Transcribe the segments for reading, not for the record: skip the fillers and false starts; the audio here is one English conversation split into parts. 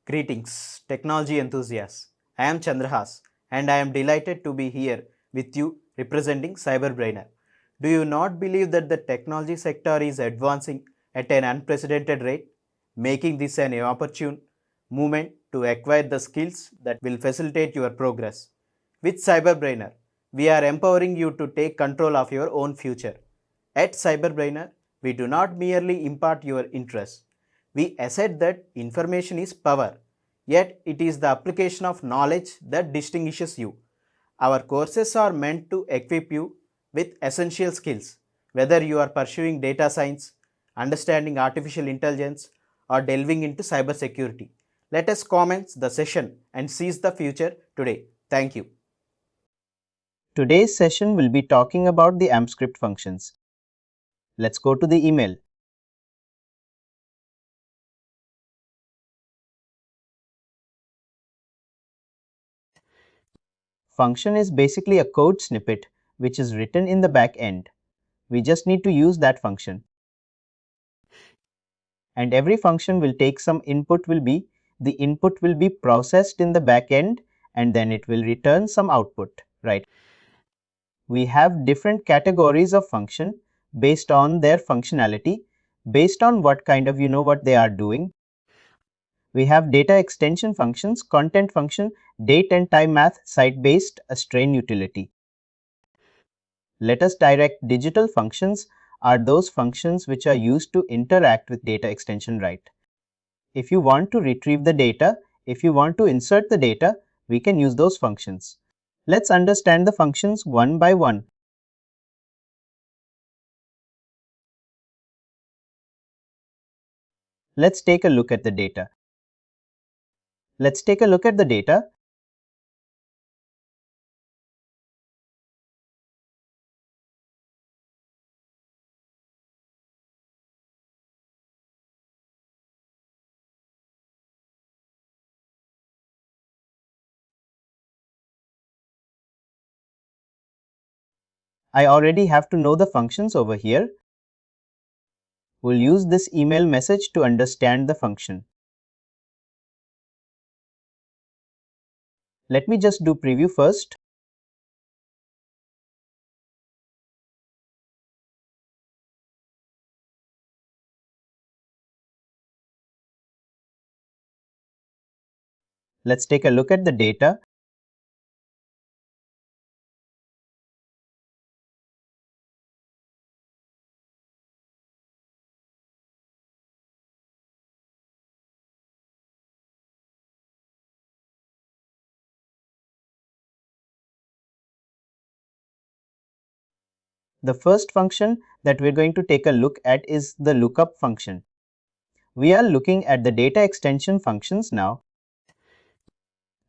Greetings, technology enthusiasts. I am Chandrahas and I am delighted to be here with you representing CyberBrainer. Do you not believe that the technology sector is advancing at an unprecedented rate, making this an opportune moment to acquire the skills that will facilitate your progress? With CyberBrainer, we are empowering you to take control of your own future. At CyberBrainer, we do not merely impart your interests. We assert that information is power, yet it is the application of knowledge that distinguishes you. Our courses are meant to equip you with essential skills, whether you are pursuing data science, understanding artificial intelligence, or delving into cybersecurity. Let us commence the session and seize the future today. Thank you. Today's session will be talking about the AMPscript functions. Let's go to the email. Function is basically a code snippet which is written in the back end. We just need to use that function. And every function will take some input the input will be processed in the back end and then it will return some output, right? We have different categories of function based on their functionality, based on what kind of what they are doing. We have data extension functions, content function, date and time math, site-based, a strain utility. Let us direct digital functions are those functions which are used to interact with data extension, right? If you want to retrieve the data, if you want to insert the data, we can use those functions. Let's understand the functions one by one. Let's take a look at the data. Let's take a look at the data. I already have to know the functions over here. We'll use this email message to understand the function. Let me just do preview first. Let's take a look at the data. The first function that we're going to take a look at is the lookup function. We are looking at the data extension functions now.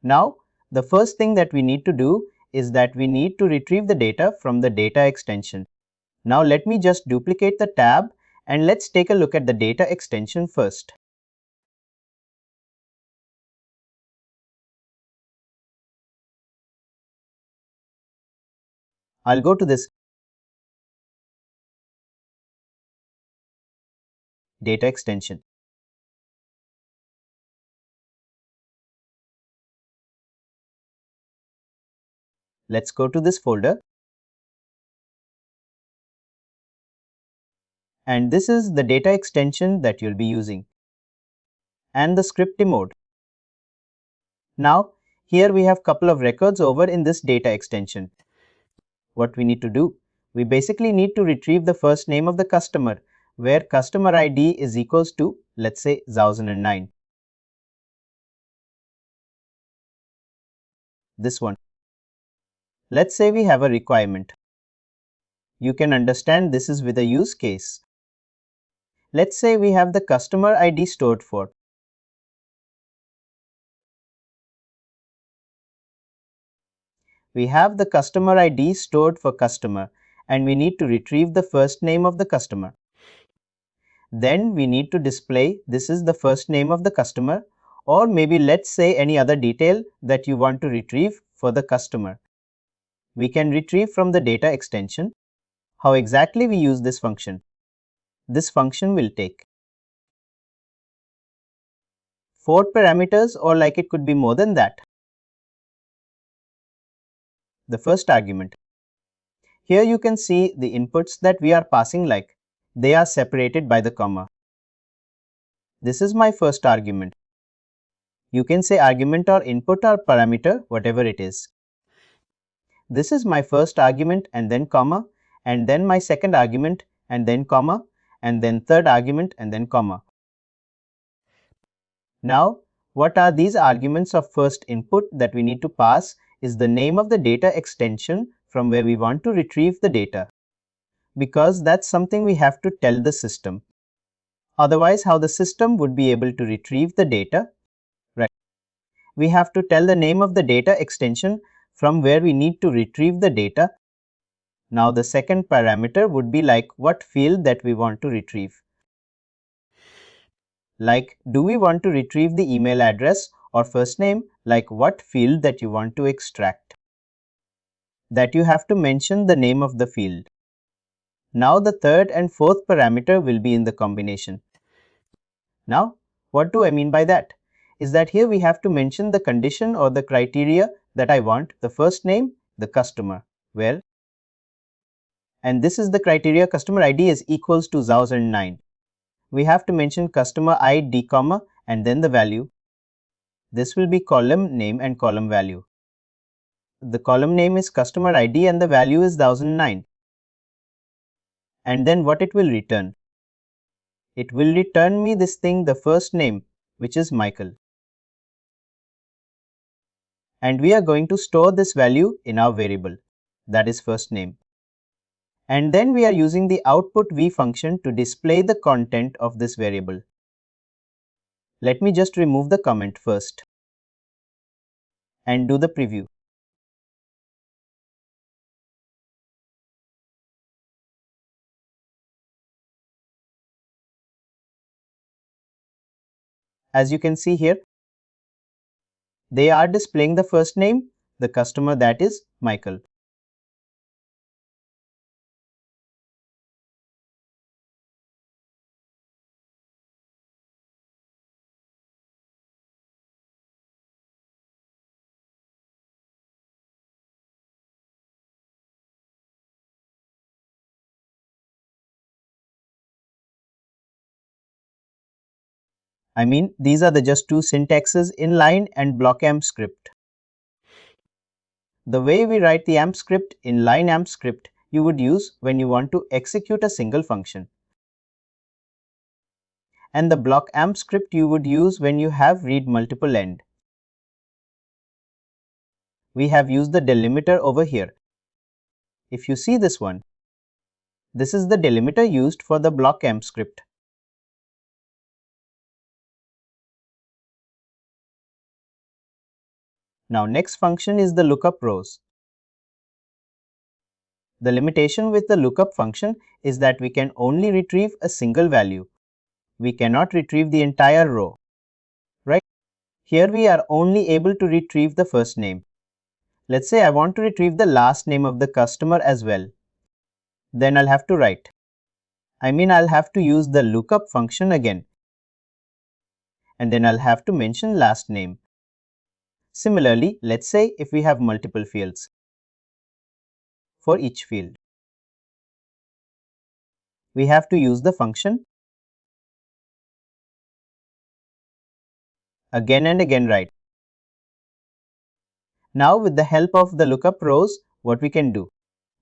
Now, the first thing that we need to do is that we need to retrieve the data from the data extension. Now, let me just duplicate the tab and let's take a look at the data extension first. I'll go to this data extension. Let's go to this folder. And this is the data extension that you'll be using. And the script mode. Now, here we have couple of records over in this data extension. What we need to do? We basically need to retrieve the first name of the customer, where customer ID is equals to, let's say, 1009. This one. Let's say we have a requirement. You can understand this is with a use case. Let's say we have the customer ID stored for. We have the customer ID stored for customer and we need to retrieve the first name of the customer. Then we need to display this is the first name of the customer, or maybe let's say any other detail that you want to retrieve for the customer. We can retrieve from the data extension. How exactly we use this function? This function will take 4 parameters, or like it could be more than that. The first argument. Here you can see the inputs that we are passing, like they are separated by the comma. This is my first argument. You can say argument or input or parameter, whatever it is. This is my first argument and then comma, and then my second argument and then comma, and then third argument and then comma. Now, what are these arguments of first input that we need to pass is the name of the data extension from where we want to retrieve the data, because that's something we have to tell the system. Otherwise, how the system would be able to retrieve the data? Right. We have to tell the name of the data extension from where we need to retrieve the data. Now, the second parameter would be like what field that we want to retrieve. Like, do we want to retrieve the email address or first name? Like, what field that you want to extract? That you have to mention the name of the field. Now, the third and fourth parameter will be in the combination. Now, what do I mean by that? Is that here we have to mention the condition or the criteria that I want, the first name, the customer, where, and this is the criteria customer ID is equals to 2009. We have to mention customer ID, comma, and then the value. This will be column name and column value. The column name is customer ID and the value is 2009. And then what it will return? It will return me this thing, the first name, which is Michael. And we are going to store this value in our variable, that is first name. And then we are using the output v function to display the content of this variable. Let me just remove the comment first and do the preview. As you can see here, they are displaying the first name, the customer, that is Michael. I mean, these are the just two syntaxes, inline and block AMPscript. The way we write the AMPscript, inline AMPscript, you would use when you want to execute a single function. And the block AMPscript you would use when you have read multiple end. We have used the delimiter over here. If you see this one, this is the delimiter used for the block AMPscript. Now, next function is the lookup rows. The limitation with the lookup function is that we can only retrieve a single value. We cannot retrieve the entire row, right? Here we are only able to retrieve the first name. Let's say I want to retrieve the last name of the customer as well. Then I'll have to write. I'll have to use the lookup function again. And then I'll have to mention last name. Similarly, let's say if we have multiple fields. For each field, we have to use the function. Again and again write. Now with the help of the lookup rows, what we can do?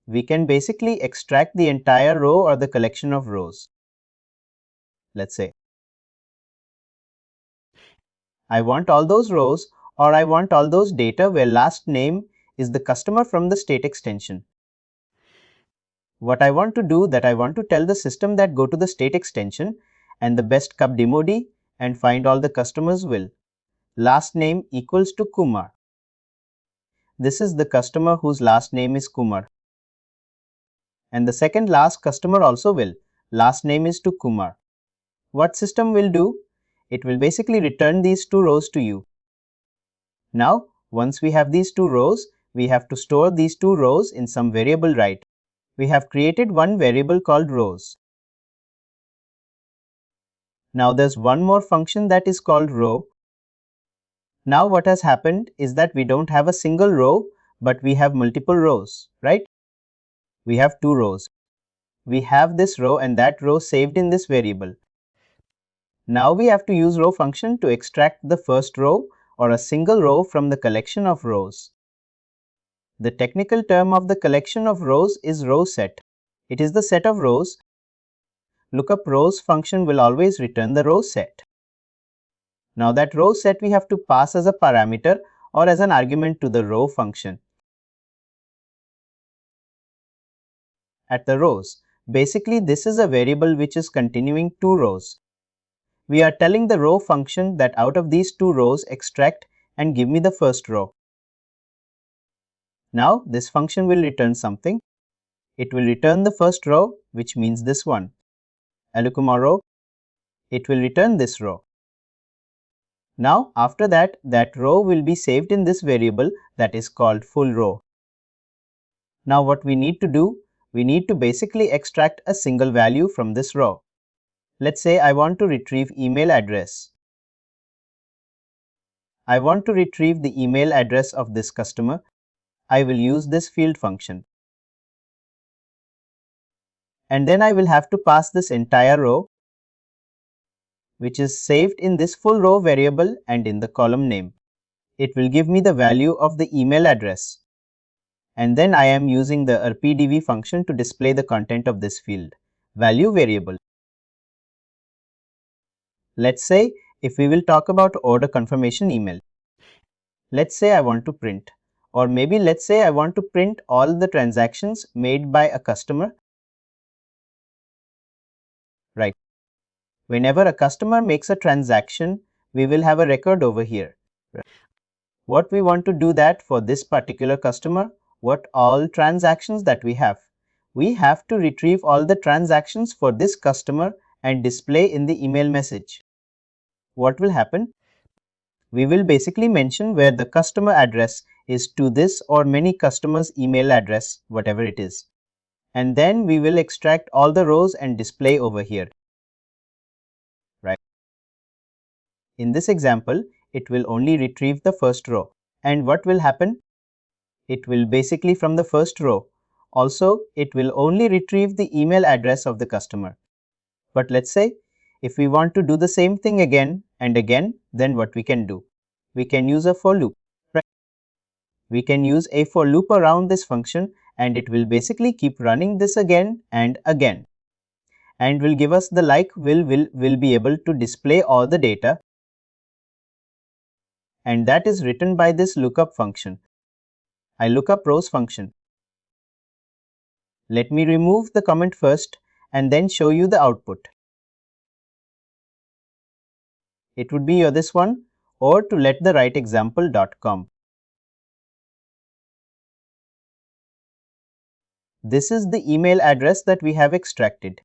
We can basically extract the entire row or the collection of rows. Let's say I want all those rows, or I want all those data where last name is the customer from the state extension. What I want to do, that I want to tell the system that go to the state extension and the best cub-demod and find all the customers will. Last name equals to Kumar. This is the customer whose last name is Kumar. And the second last customer also will. Last name is to Kumar. What system will do? It will basically return these two rows to you. Now, once we have these two rows, we have to store these two rows in some variable, right? We have created one variable called rows. Now there's one more function that is called row, Now what has happened is that we don't have a single row, but we have multiple rows, right? We have two rows. We have this row and that row saved in this variable. Now we have to use row function to extract the first row or a single row from the collection of rows. The technical term of the collection of rows is row set. It is the set of rows. Lookup rows function will always return the row set. Now that row set we have to pass as a parameter or as an argument to the row function. At the rows, basically this is a variable which is continuing two rows. We are telling the row function that out of these two rows extract and give me the first row. Now this function will return something. It will return the first row, which means this one. Alukuma row. It will return this row. Now after that, that row will be saved in this variable that is called full row. Now what we need to do, we need to basically extract a single value from this row. Let's say I want to retrieve email address. I want to retrieve the email address of this customer. I will use this field function. And then I will have to pass this entire row, which is saved in this full row variable and in the column name. It will give me the value of the email address. And then I am using the rpdv function to display the content of this field, value variable. Let's say if we will talk about order confirmation email. Let's say I want to print, or maybe let's say I want to print all the transactions made by a customer. Right. Whenever a customer makes a transaction, we will have a record over here. What we want to do that for this particular customer, what all transactions that we have to retrieve all the transactions for this customer and display in the email message. What will happen? We will basically mention where the customer address is to this or many customers' email address, whatever it is. And then we will extract all the rows and display over here. Right. In this example, it will only retrieve the first row. And what will happen? It will basically from the first row. Also, it will only retrieve the email address of the customer. But let's say if we want to do the same thing again and again, then what we can do? We can use a for loop. Right? We can use a for loop around this function and it will basically keep running this again and again. And will give us the like will be able to display all the data. And that is written by this lookup function. I look up rows function. Let me remove the comment first and then show you the output. It would be either this one or to let the right example.com. This is the email address that we have extracted.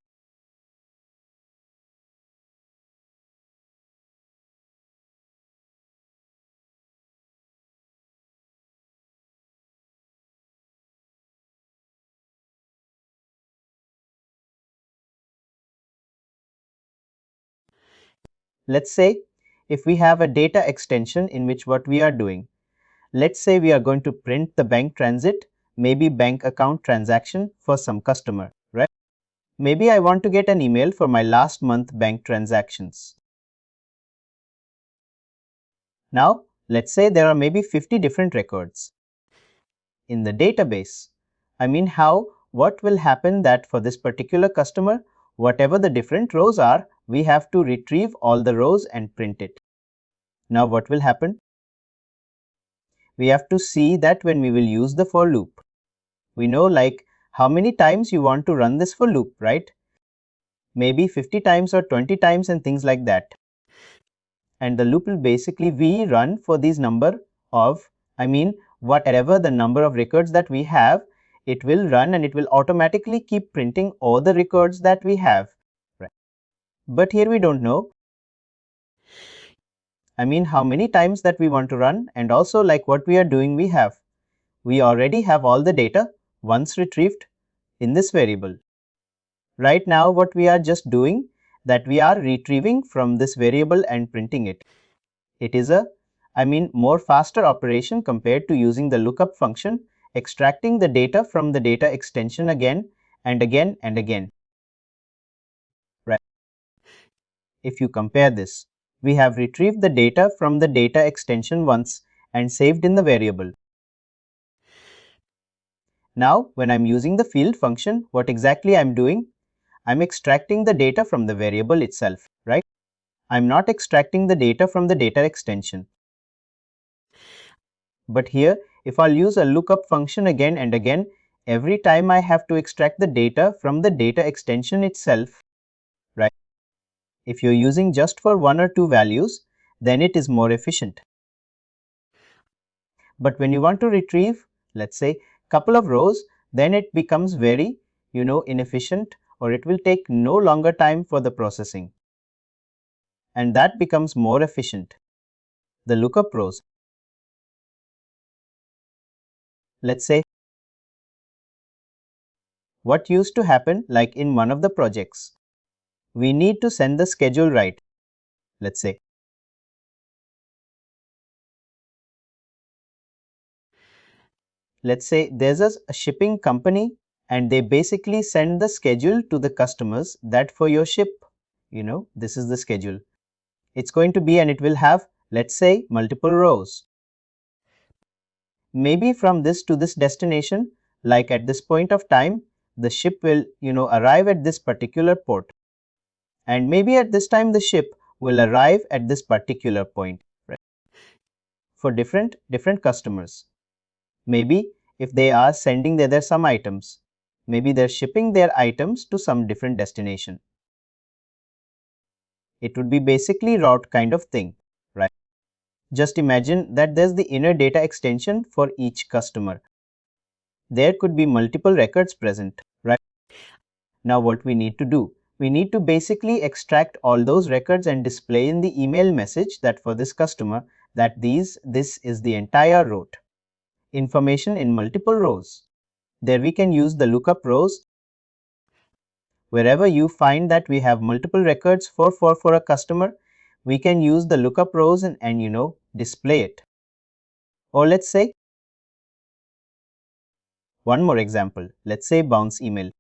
Let's say if we have a data extension in which what we are doing. Let's say we are going to print the bank transit, maybe bank account transaction for some customer, right? Maybe I want to get an email for my last month bank transactions. Now, let's say there are maybe 50 different records in the database. I mean what will happen that for this particular customer, whatever the different rows are, we have to retrieve all the rows and print it. Now what will happen? We have to see that when we will use the for loop. We know like how many times you want to run this for loop, right? Maybe 50 times or 20 times and things like that. And the loop will basically we run for these number of, whatever the number of records that we have, it will run and it will automatically keep printing all the records that we have. Right. But here we don't know. How many times that we want to run, and also like what we are doing we already have all the data once retrieved in this variable. Right now what we are just doing that we are retrieving from this variable and printing it. It is a I mean more faster operation compared to using the lookup function, extracting the data from the data extension again and again and again. Right. If you compare this, we have retrieved the data from the data extension once and saved in the variable. Now, when I'm using the field function, what exactly I'm doing? I'm extracting the data from the variable itself, right? I'm not extracting the data from the data extension. But here, if I'll use a lookup function again and again, every time I have to extract the data from the data extension itself, right? If you're using just for one or two values, then it is more efficient. But when you want to retrieve, let's say, couple of rows, then it becomes very, inefficient, or it will take no longer time for the processing. And that becomes more efficient. The lookup rows. Let's say, what used to happen like in one of the projects, we need to send the schedule right. Let's say, there's a shipping company and they basically send the schedule to the customers that for your ship, this is the schedule. It's going to be, and it will have, let's say, multiple rows. Maybe from this to this destination, like at this point of time, the ship will, arrive at this particular port. And maybe at this time, the ship will arrive at this particular point, right? For different customers. Maybe if they are sending there some items, maybe they're shipping their items to some different destination. It would be basically route kind of thing, right? Just imagine that there's the inner data extension for each customer. There could be multiple records present, right? Now what we need to do? We need to basically extract all those records and display in the email message that for this customer that this is the entire route. Information in multiple rows. There we can use the lookup rows. Wherever you find that we have multiple records for a customer, we can use the lookup rows and display it. Or let's say, one more example, let's say bounce email.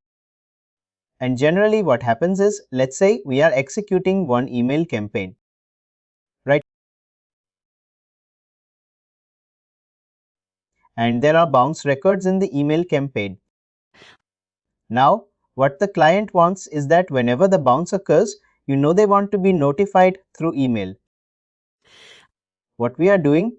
And generally what happens is, let's say we are executing one email campaign, right? And there are bounce records in the email campaign. Now, what the client wants is that whenever the bounce occurs, they want to be notified through email. What we are doing,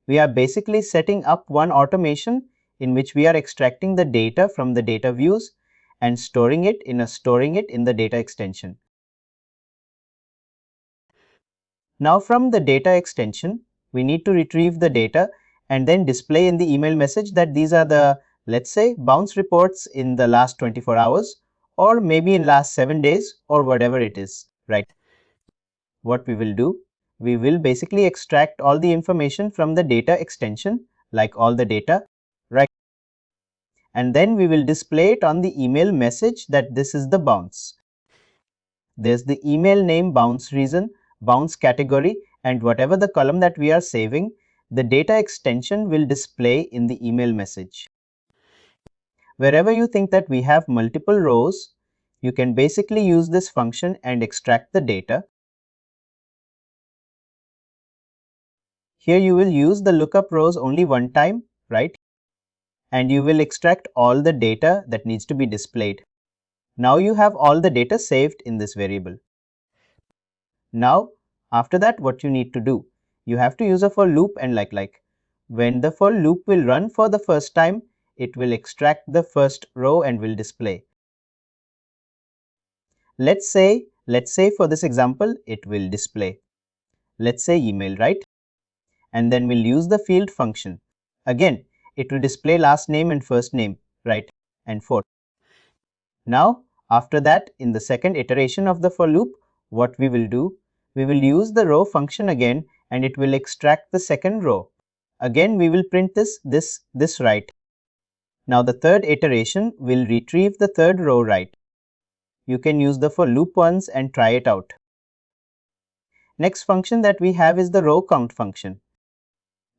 we are basically setting up one automation in which we are extracting the data from the data views and storing it in the data extension. Now from the data extension, we need to retrieve the data and then display in the email message that these are the, let's say, bounce reports in the last 24 hours or maybe in last 7 days or whatever it is, right? What we will do, we will basically extract all the information from the data extension, like all the data, right? And then we will display it on the email message that this is the bounce. There's the email name, bounce reason, bounce category, and whatever the column that we are saving, the data extension will display in the email message. Wherever you think that we have multiple rows, you can basically use this function and extract the data. Here you will use the lookup rows only one time, right? And you will extract all the data that needs to be displayed. Now you have all the data saved in this variable. Now, after that, what you need to do? You have to use a for loop and like. When the for loop will run for the first time, it will extract the first row and will display. Let's say for this example, it will display, let's say email, right? And then we'll use the field function. Again, it will display last name and first name, right? And for. Now, after that, in the second iteration of the for loop, what we will do? We will use the row function again and it will extract the second row. Again, we will print this right. Now, the third iteration will retrieve the third row right. You can use the for loop once and try it out. Next function that we have is the row count function.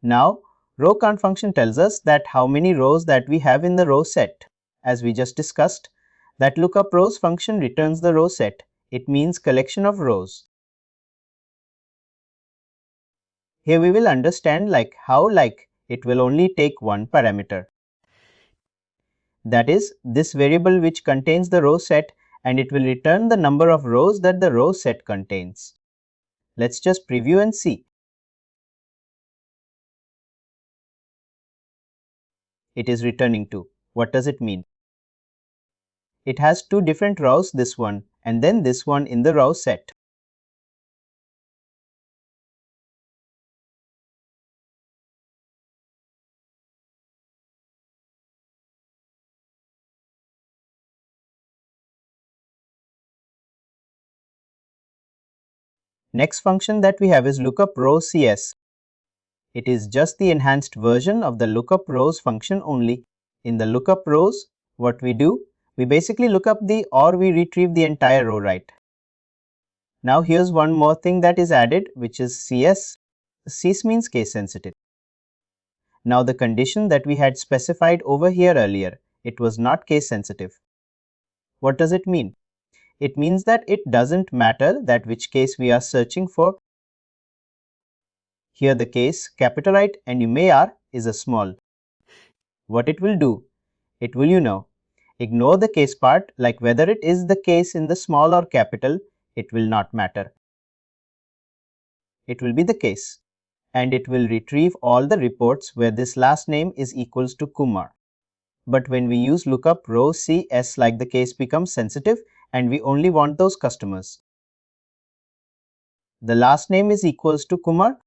Now, row count function tells us that how many rows that we have in the row set. As we just discussed, that lookup rows function returns the row set. It means collection of rows. Here we will understand how it will only take one parameter. That is, this variable which contains the row set, and it will return the number of rows that the row set contains. Let's just preview and see. It is returning 2. What does it mean? It has two different rows, this one and then this one in the row set. Next function that we have is lookup row CS. It is just the enhanced version of the lookup rows function only. In the lookup rows, what we do, we basically look up or we retrieve the entire row, right? Now here's one more thing that is added, which is CS. CS means case sensitive. Now the condition that we had specified over here earlier, it was not case sensitive. What does it mean? It means that it doesn't matter that which case we are searching for. Here the case, capital right and you may are, is a small. What it will do? It will, ignore the case part, like whether it is the case in the small or capital, it will not matter. It will be the case. And it will retrieve all the reports where this last name is equals to Kumar. But when we use lookup row CS, like the case becomes sensitive and we only want those customers. The last name is equals to Kumar.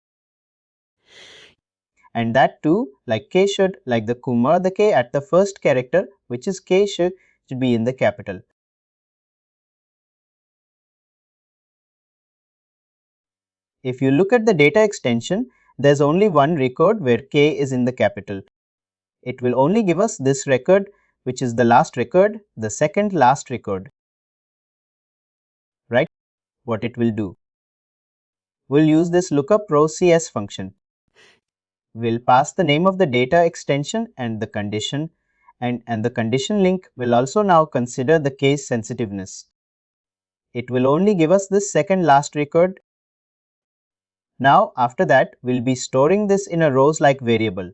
And that too, like K should, like the Kumar, the K at the first character, which is K should be in the capital. If you look at the data extension, there's only one record where K is in the capital. It will only give us this record, which is the last record, the second last record. Right? What it will do? We'll use this lookup row CS function. We'll pass the name of the data extension and the condition, and the condition link will also now consider the case sensitiveness. It will only give us this second last record. Now after that, we'll be storing this in a rows like variable.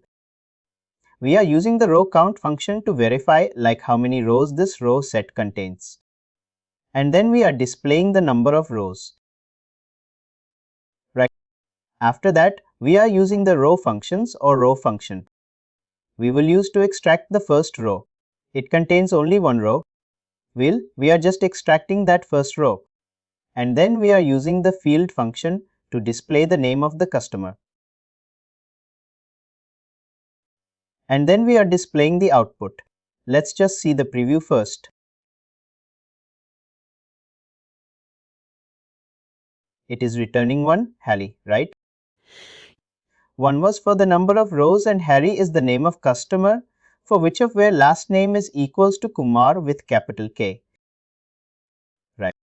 We are using the row count function to verify how many rows this row set contains. And then we are displaying the number of rows. Right. After that, we are using the row functions or row function. We will use to extract the first row. It contains only one row. We are just extracting that first row. And then we are using the field function to display the name of the customer. And then we are displaying the output. Let's just see the preview first. It is returning 1, Harry, right? 1 was for the number of rows and Harry is the name of customer for which of where last name is equals to Kumar with capital K. Right.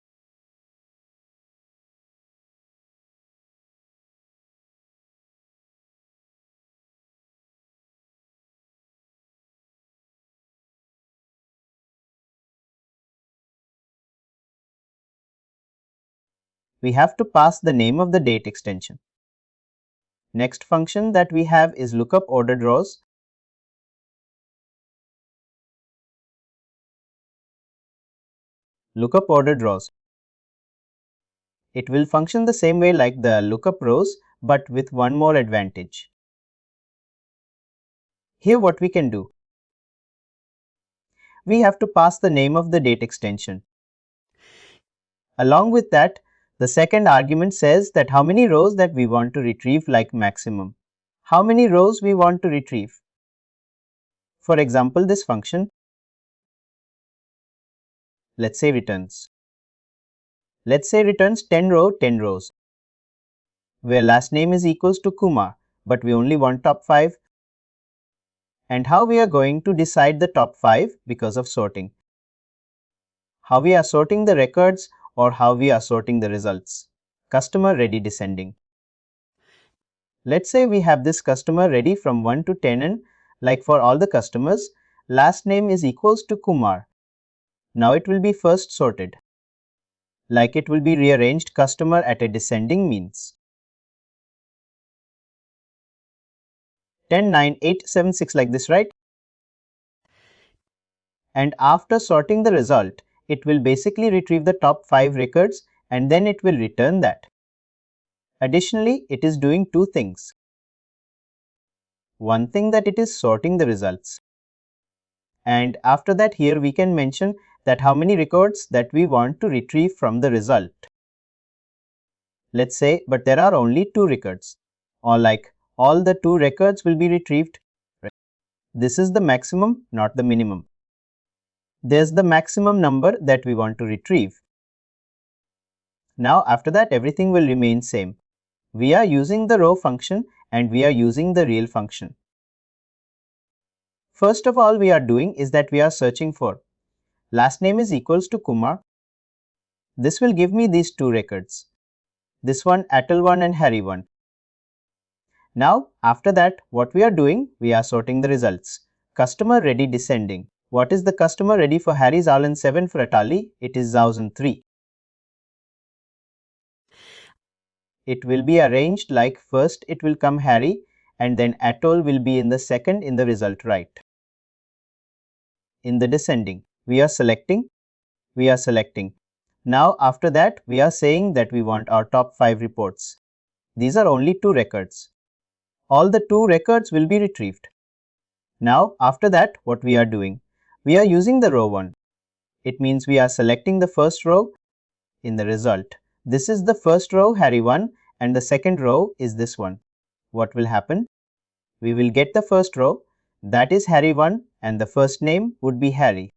We have to pass the name of the date extension. Next function that we have is lookup ordered rows. Lookup ordered rows. It will function the same way like the lookup rows, but with one more advantage. Here what we can do? We have to pass the name of the date extension. Along with that, the second argument says that how many rows that we want to retrieve like maximum. How many rows we want to retrieve. For example, this function, let's say returns. Let's say returns 10 rows, where last name is equals to Kumar, but we only want top 5. And how we are going to decide the top 5 because of sorting. How we are sorting the records or how we are sorting the results. Customer ready descending. Let's say we have this customer ready from 1 to 10 and like for all the customers, last name is equals to Kumar. Now it will be first sorted. Like it will be rearranged customer at a descending means. 10, 9, 8, 7, 6 like this, right? And after sorting the result, it will basically retrieve the top 5 records and then it will return that. Additionally, it is doing two things. One thing that it is sorting the results. And after that, here we can mention that how many records that we want to retrieve from the result. Let's say, but there are only 2 records, or like all the 2 records will be retrieved. This is the maximum, not the minimum. There's the maximum number that we want to retrieve. Now after that, everything will remain same. We are using the row function and we are using the real function. First of all, we are doing is that we are searching for last name is equals to Kumar. This will give me these 2 records. This one, Atul 1 and Harry 1. Now, after that, what we are doing, we are sorting the results. Customer ready descending. What is the customer ready for Harry's Alan 7 for Atali? It is 1003. It will be arranged like first it will come Harry and then Atul will be in the second in the result right. In the descending, we are selecting. Now after that, we are saying that we want our top 5 reports. These are only 2 records. All the 2 records will be retrieved. Now after that, what we are doing? We are using the row 1. It means we are selecting the first row in the result. This is the first row, Harry 1, and the second row is this one. What will happen? We will get the first row, that is Harry 1, and the first name would be Harry.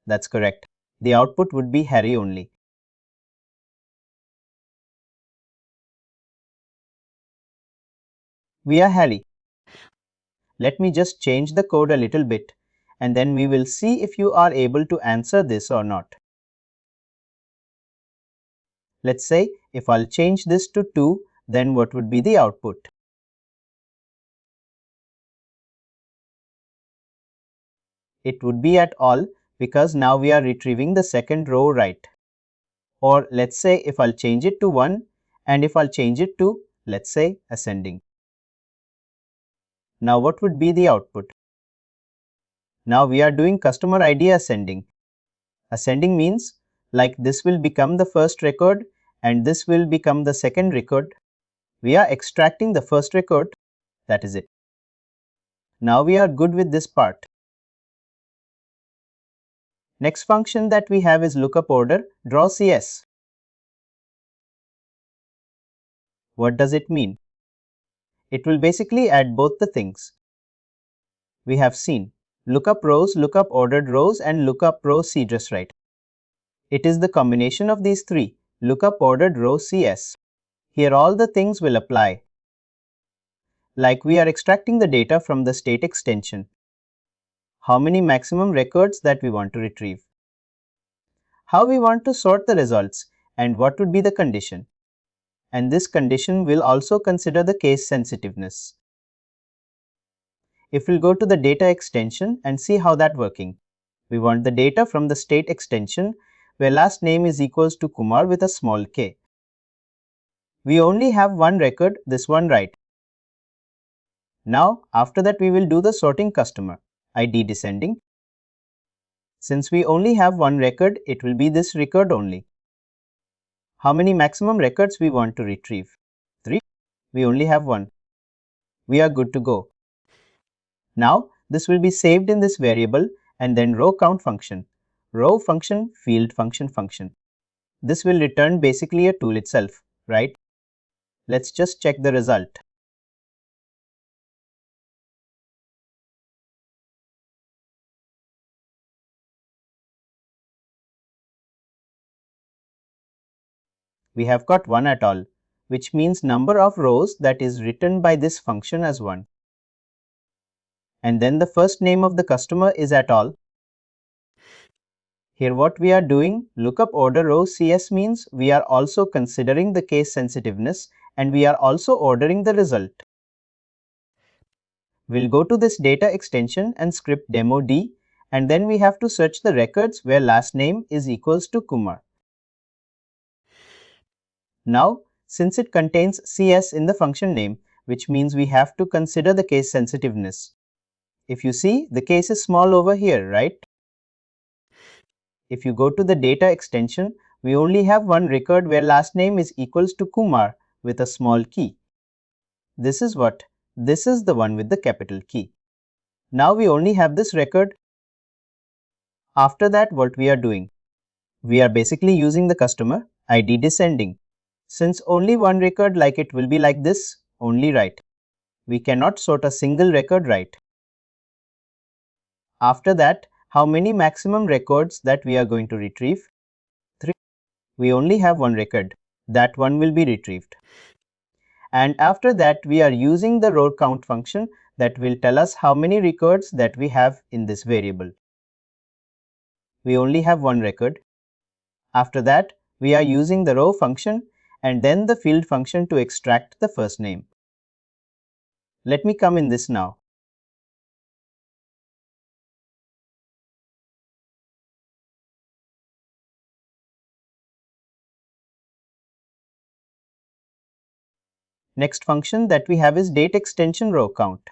That's correct. The output would be Harry only. We are Harry. Let me just change the code a little bit and then we will see if you are able to answer this or not. Let's say if I'll change this to 2, then what would be the output? It would be at all because now we are retrieving the second row right. Or let's say if I'll change it to 1 and if I'll change it to, let's say, ascending. Now what would be the output? Now we are doing customer ID ascending. Ascending means like this will become the first record and this will become the second record. We are extracting the first record, that is it. Now we are good with this part. Next function that we have is lookup order draw CS. What does it mean? It will basically add both the things. We have seen lookup rows, lookup ordered rows and lookup row C, just right. It is the combination of these 3, lookup ordered row CS. Here all the things will apply. Like we are extracting the data from the state extension. How many maximum records that we want to retrieve. How we want to sort the results and what would be the condition. And this condition will also consider the case sensitiveness. If we'll go to the data extension and see how that working. We want the data from the state extension where last name is equals to Kumar with a small k. We only have one record, this one right. Now after that we will do the sorting customer ID descending. Since we only have one record, it will be this record only. How many maximum records we want to retrieve? 3. We only have 1. We are good to go. Now this will be saved in this variable and then row count function. Row function, field function function. This will return basically a tool itself, right? Let's just check the result. We have got 1 at all, which means number of rows that is written by this function as 1. And then the first name of the customer is at all. Here what we are doing, lookup order row CS means we are also considering the case sensitiveness and we are also ordering the result. We'll go to this data extension and script demo D, and then we have to search the records where last name is equals to Kumar. Now, since it contains CS in the function name, which means we have to consider the case sensitiveness. If you see, the case is small over here, right? If you go to the data extension, we only have one record where last name is equals to Kumar with a small key. This is what? This is the one with the capital key. Now we only have this record. After that, what we are doing? We are basically using the customer ID descending. Since only one record, like it will be like this, only right. We cannot sort a single record right. After that, how many maximum records that we are going to retrieve? 3. We only have one record. That one will be retrieved. And after that, we are using the row count function that will tell us how many records that we have in this variable. We only have one record. After that, we are using the row function and then the field function to extract the first name. Let me come in this now. Next function that we have is date extension row count.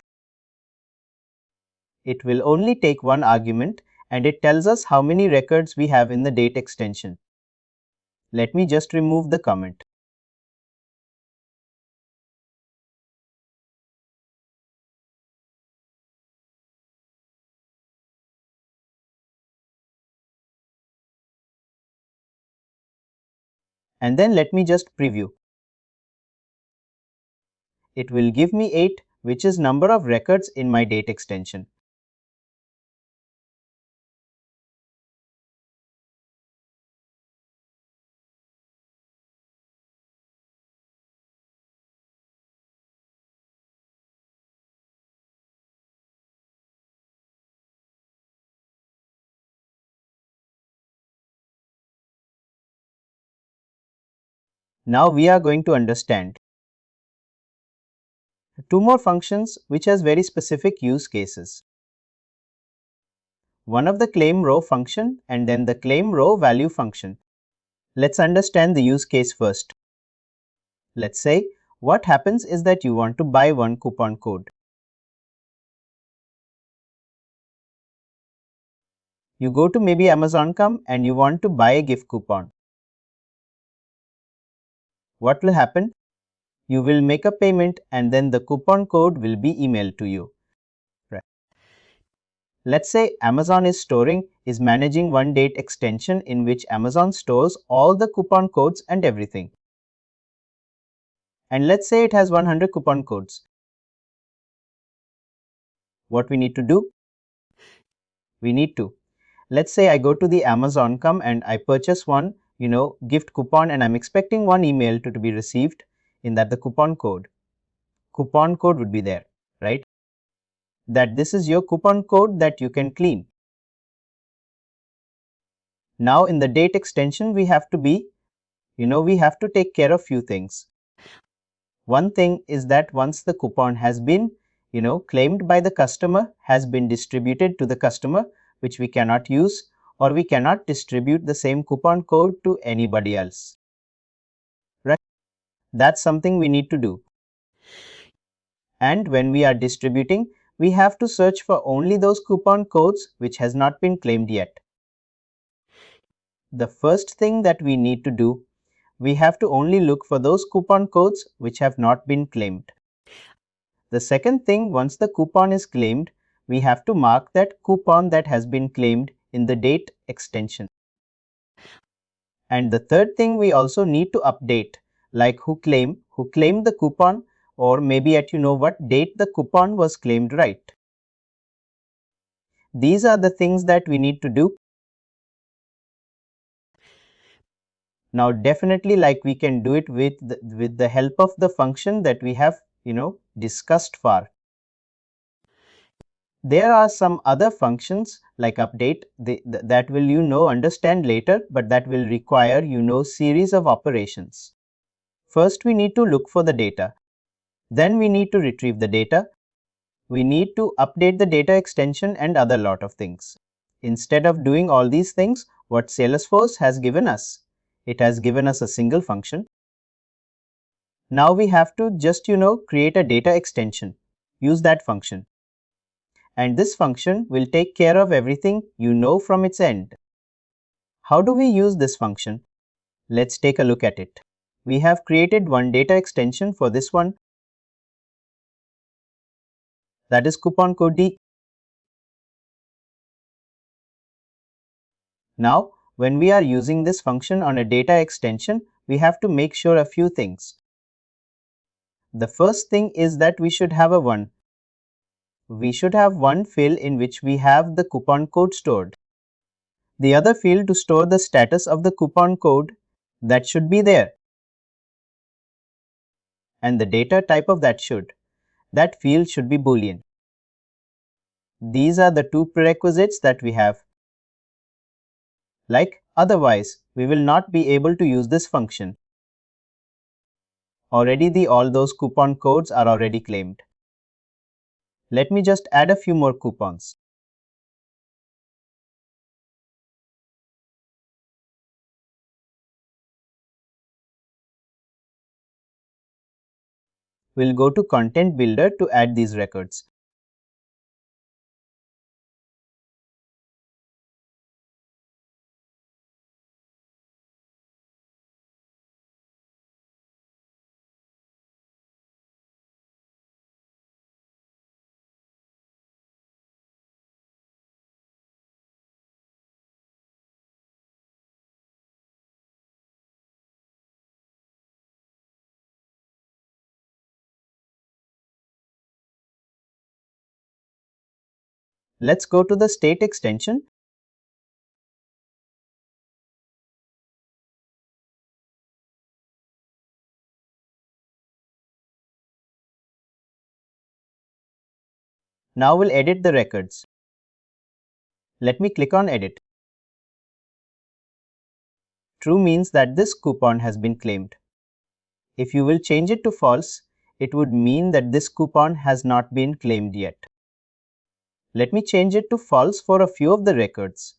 It will only take one argument and it tells us how many records we have in the date extension. Let me just remove the comment. And then let me just preview. It will give me 8, which is number of records in my date extension. Now we are going to understand two more functions which has very specific use cases. One of the claim row function and then the claim row value function. Let's understand the use case first. Let's say what happens is that you want to buy one coupon code. You go to maybe Amazon.com and you want to buy a gift coupon. What will happen? You will make a payment and then the coupon code will be emailed to you. Right. Let's say Amazon is managing one date extension in which Amazon stores all the coupon codes and everything. And let's say it has 100 coupon codes. What we need to do? Let's say I go to the Amazon.com and I purchase one, gift coupon and I'm expecting one email to be received in that the coupon code would be there, right? That this is your coupon code that you can clean. Now in the date extension, we have to take care of few things. One thing is that once the coupon has been, claimed by the customer, has been distributed to the customer, which we cannot use, or we cannot distribute the same coupon code to anybody else. Right? That's something we need to do. And when we are distributing, we have to search for only those coupon codes which has not been claimed yet. The first thing that we need to do, we have to only look for those coupon codes which have not been claimed. The second thing, once the coupon is claimed, we have to mark that coupon that has been claimed in the date extension. And the third thing, we also need to update, like who claimed the coupon, or maybe at what date the coupon was claimed, right? These are the things that we need to do. Now definitely, like, we can do it with the help of the function that we have discussed far. There are some other functions like update that will understand later, but that will require series of operations. First we need to look for the data, then we need to retrieve the data, We need to update the data extension and other lot of things. Instead of doing all these things, what Salesforce has given us? It has given us a single function. Now we have to just, create a data extension. Use that function. And this function will take care of everything from its end. How do we use this function? Let's take a look at it. We have created one data extension for this one, that is coupon code D. Now, when we are using this function on a data extension, we have to make sure a few things. The first thing is that we should have We should have one field in which we have the coupon code stored. The other field to store the status of the coupon code, that should be there. And the data type of that field should be Boolean. These are the two prerequisites that we have. Otherwise, we will not be able to use this function. Already all those coupon codes are already claimed. Let me just add a few more coupons. We'll go to Content Builder to add these records. Let's go to the state extension. Now we'll edit the records. Let me click on Edit. True means that this coupon has been claimed. If you will change it to false, it would mean that this coupon has not been claimed yet. Let me change it to false for a few of the records.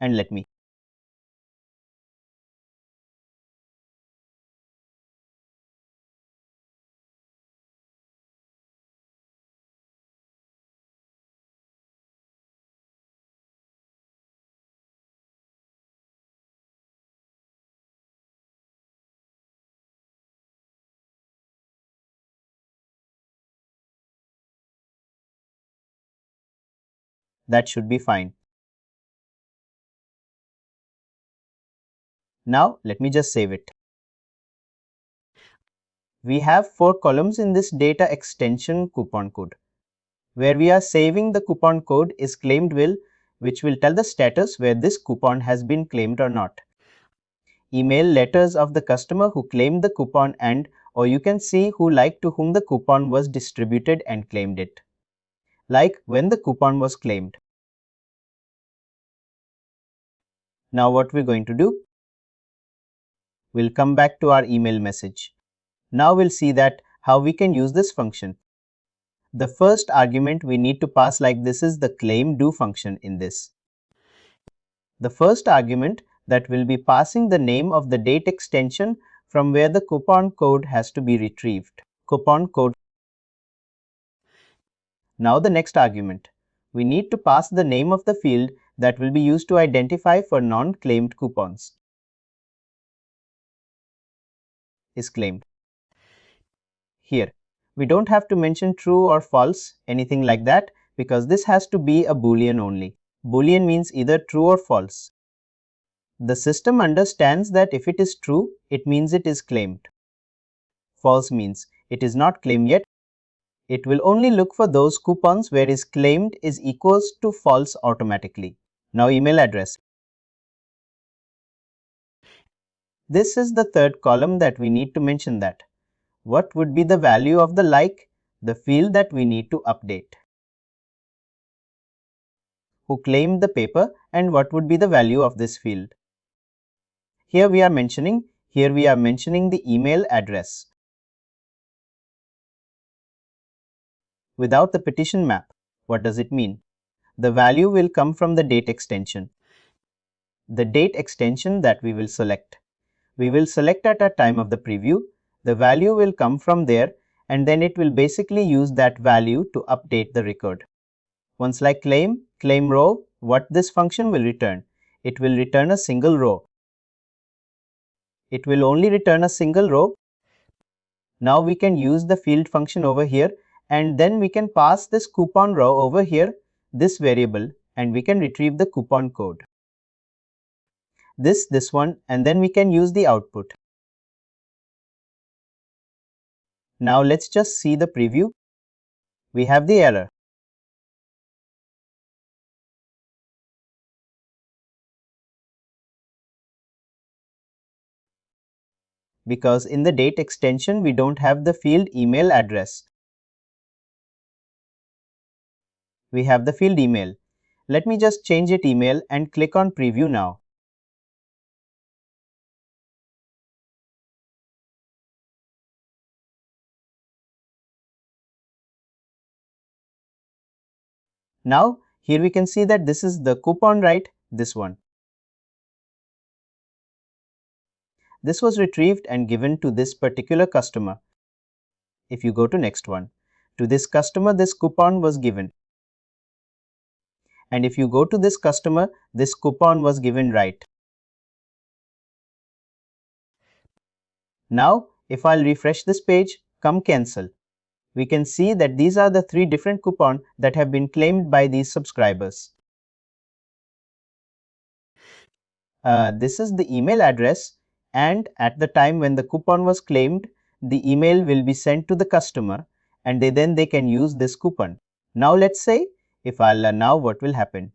And let me. That should be fine. Now let me just save it. We have 4 columns in this data extension coupon code. Where we are saving the coupon code is claimed which will tell the status where this coupon has been claimed or not. Email letters of the customer who claimed the coupon or you can see to whom the coupon was distributed and claimed it. Like when the coupon was claimed. Now what we're going to do? We'll come back to our email message. Now we'll see that how we can use this function. The first argument we need to pass like this is the claim do function in this. The first argument that will be passing the name of the date extension from where the coupon code has to be retrieved. Coupon code. Now the next argument. We need to pass the name of the field that will be used to identify for non-claimed coupons. Is claimed. Here, we don't have to mention true or false, anything like that, because this has to be a Boolean only. Boolean means either true or false. The system understands that if it is true, it means it is claimed. False means it is not claimed yet. It will only look for those coupons where is claimed is equals to false automatically. Now email address. This is the third column that we need to mention that. What would be the value of the field that we need to update? Who claimed the paper and what would be the value of this field? Here we are mentioning the email address. without the petition map. What does it mean? The value will come from the date extension. The date extension that we will select. We will select at a time of the preview. The value will come from there, and then it will basically use that value to update the record. Once like claim row, what this function will return? It will return a single row. It will only return a single row. Now we can use the field function over here, and then we can pass this coupon row over here, this variable, and we can retrieve the coupon code. This one, and then we can use the output. Now let's just see the preview. We have the error. Because in the date extension, we don't have the field email address. We have the field email. Let me just change it email and click on preview now. Now, here we can see that this is the coupon, right? This one. This was retrieved and given to this particular customer. If you go to next one, to this customer, this coupon was given. And if you go to this customer, this coupon was given right. Now, if I'll refresh this page, come cancel. We can see that these are the 3 different coupons that have been claimed by these subscribers. This is the email address, and at the time when the coupon was claimed, the email will be sent to the customer, and then they can use this coupon. Now let's say if I'll now what will happen?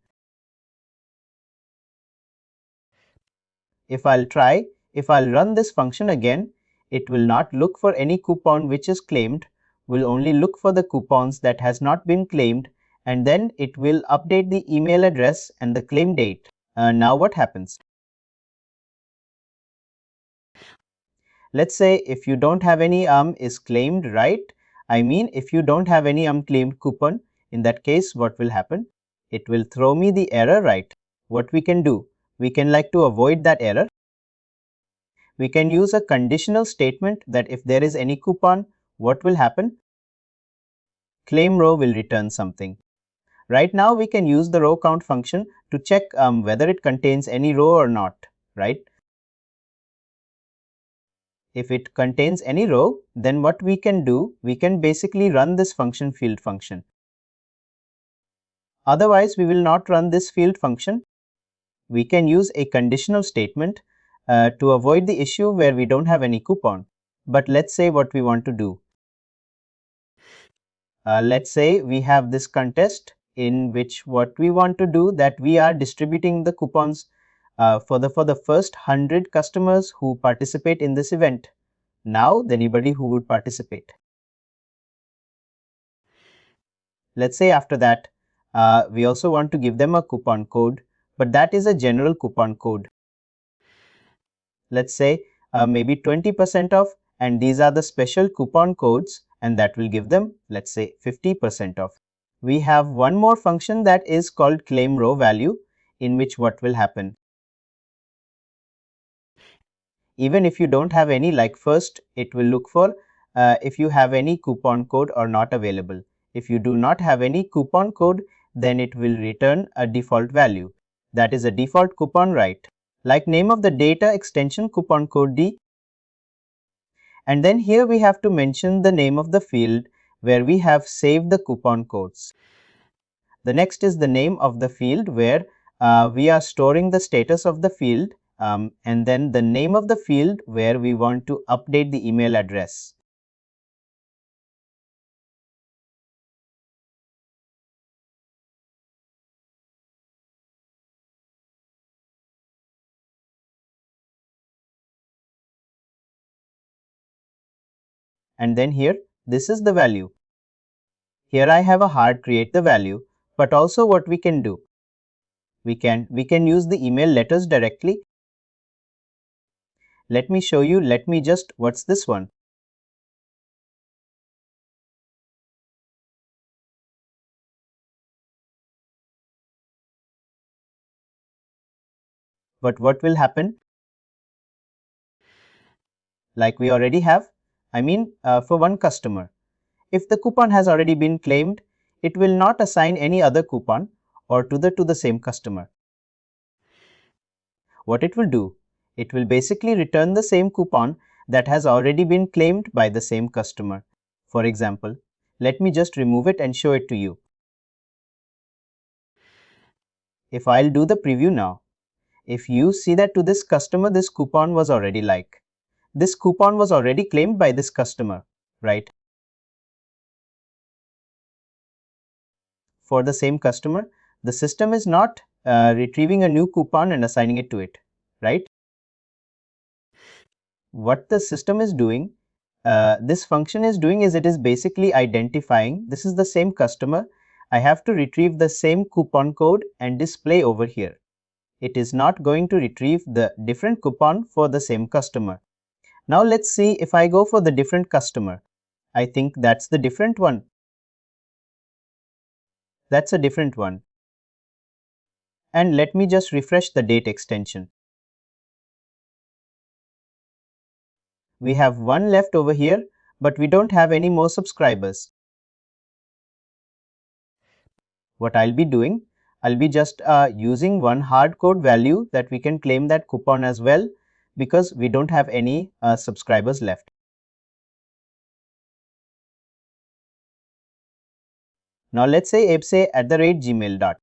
If I'll run this function again, it will not look for any coupon which is claimed, will only look for the coupons that has not been claimed, and then it will update the email address and the claim date. Now what happens? Let's say if you don't have any is claimed, right? I mean, if you don't have any claimed coupon, in that case, what will happen? It will throw me the error, right? What we can do? We can like to avoid that error. We can use a conditional statement that if there is any coupon, what will happen? Claim row will return something. Right now, we can use the row count function to check whether it contains any row or not, right? If it contains any row, then what we can do, we can basically run this function field function. Otherwise, we will not run this field function. We can use a conditional statement to avoid the issue where we don't have any coupon. But let's say what we want to do. Let's say we have this contest in which what we want to do that we are distributing the coupons for the first 100 customers who participate in this event. Now, anybody who would participate. Let's say after that, we also want to give them a coupon code, but that is a general coupon code. Let's say maybe 20% off, and these are the special coupon codes, and that will give them, let's say, 50% off. We have one more function that is called claim row value, in which what will happen? Even if you don't have any, like first, it will look for if you have any coupon code or not available. If you do not have any coupon code, then it will return a default value. That is a default coupon, right? Like name of the data extension coupon code D. And then here we have to mention the name of the field where we have saved the coupon codes. The next is the name of the field where we are storing the status of the field, and then the name of the field where we want to update the email address. And then here, this is the value. Here I have a hard create the value, but also what we can do, we can use the email letters directly. Let me show you. Let me just, what's this one? But what will happen? Like we already have, for one customer. If the coupon has already been claimed, it will not assign any other coupon or to the same customer. What it will do? It will basically return the same coupon that has already been claimed by the same customer. For example, let me just remove it and show it to you. If I'll do the preview now, if you see that to this customer, this coupon was already this coupon was already claimed by this customer, right? For the same customer, the system is not retrieving a new coupon and assigning it to it, right? What the system is doing, this function is doing is it is basically identifying this is the same customer. I have to retrieve the same coupon code and display over here. It is not going to retrieve the different coupon for the same customer. Now let's see if I go for the different customer. I think that's the different one. That's a different one. And let me just refresh the date extension. We have one left over here, but we don't have any more subscribers. What I'll be doing, I'll be just using one hard code value that we can claim that coupon as well, because we don't have any subscribers left. Now let's say apsay@gmail.com.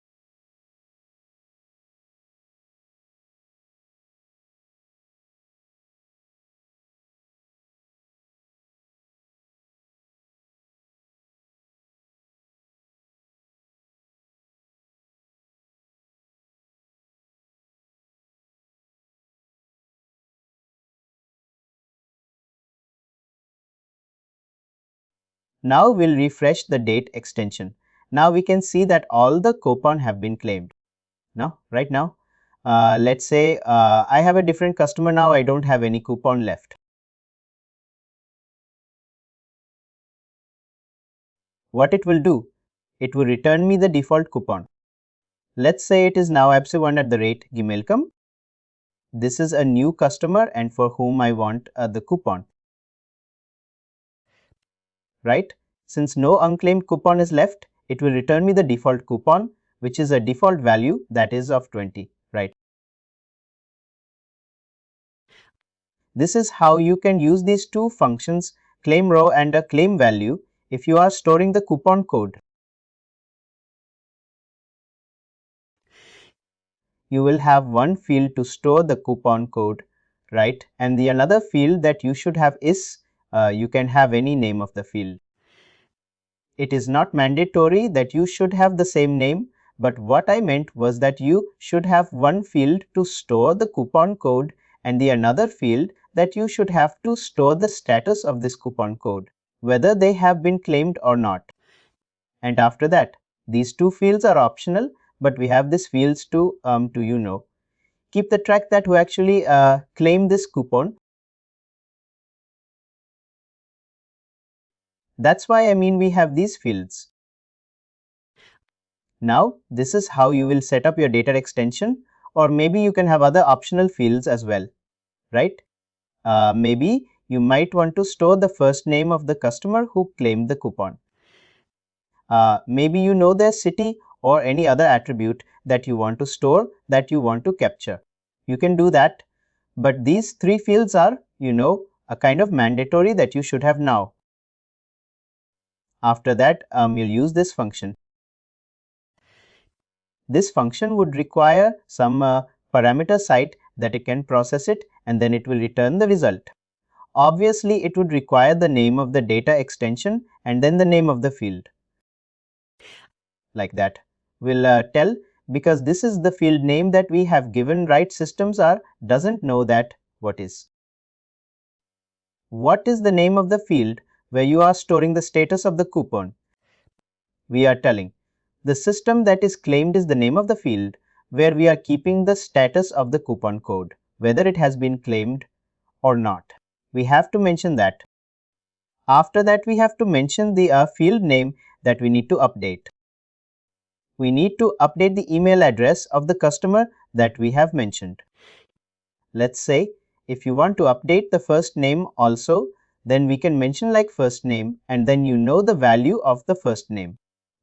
Now we'll refresh the date extension. Now we can see that all the coupon have been claimed. Now, right now, let's say I have a different customer now, I don't have any coupon left. What it will do? It will return me the default coupon. Let's say it is now apsay1@gmail.com. This is a new customer and for whom I want the coupon. Right? Since no unclaimed coupon is left, it will return me the default coupon, which is a default value that is of 20, right? This is how you can use these two functions, claim row and a claim value, if you are storing the coupon code. You will have one field to store the coupon code, right? And the another field that you should have is, you can have any name of the field. It is not mandatory that you should have the same name, but what I meant was that you should have one field to store the coupon code and the another field that you should have to store the status of this coupon code, whether they have been claimed or not. And after that, these two fields are optional, but we have these fields to keep the track that who actually claim this coupon. That's why we have these fields. Now, this is how you will set up your data extension, or maybe you can have other optional fields as well, right? Maybe you might want to store the first name of the customer who claimed the coupon. Maybe you know their city or any other attribute that you want to store, that you want to capture. You can do that, but these three fields are, a kind of mandatory that you should have now. After that, you'll use this function. This function would require some parameter site that it can process it and then it will return the result. Obviously, it would require the name of the data extension and then the name of the field. Like that. We'll tell, because this is the field name that we have given, right? Systems doesn't know that what is. What is the name of the field where you are storing the status of the coupon? We are telling the system that is claimed is the name of the field where we are keeping the status of the coupon code, whether it has been claimed or not. We have to mention that. After that, we have to mention the field name that we need to update. We need to update the email address of the customer that we have mentioned. Let's say if you want to update the first name also, then we can mention like first name and then you know the value of the first name,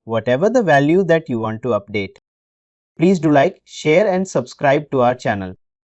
whatever the value that you want to update. Please do like, share and subscribe to our channel.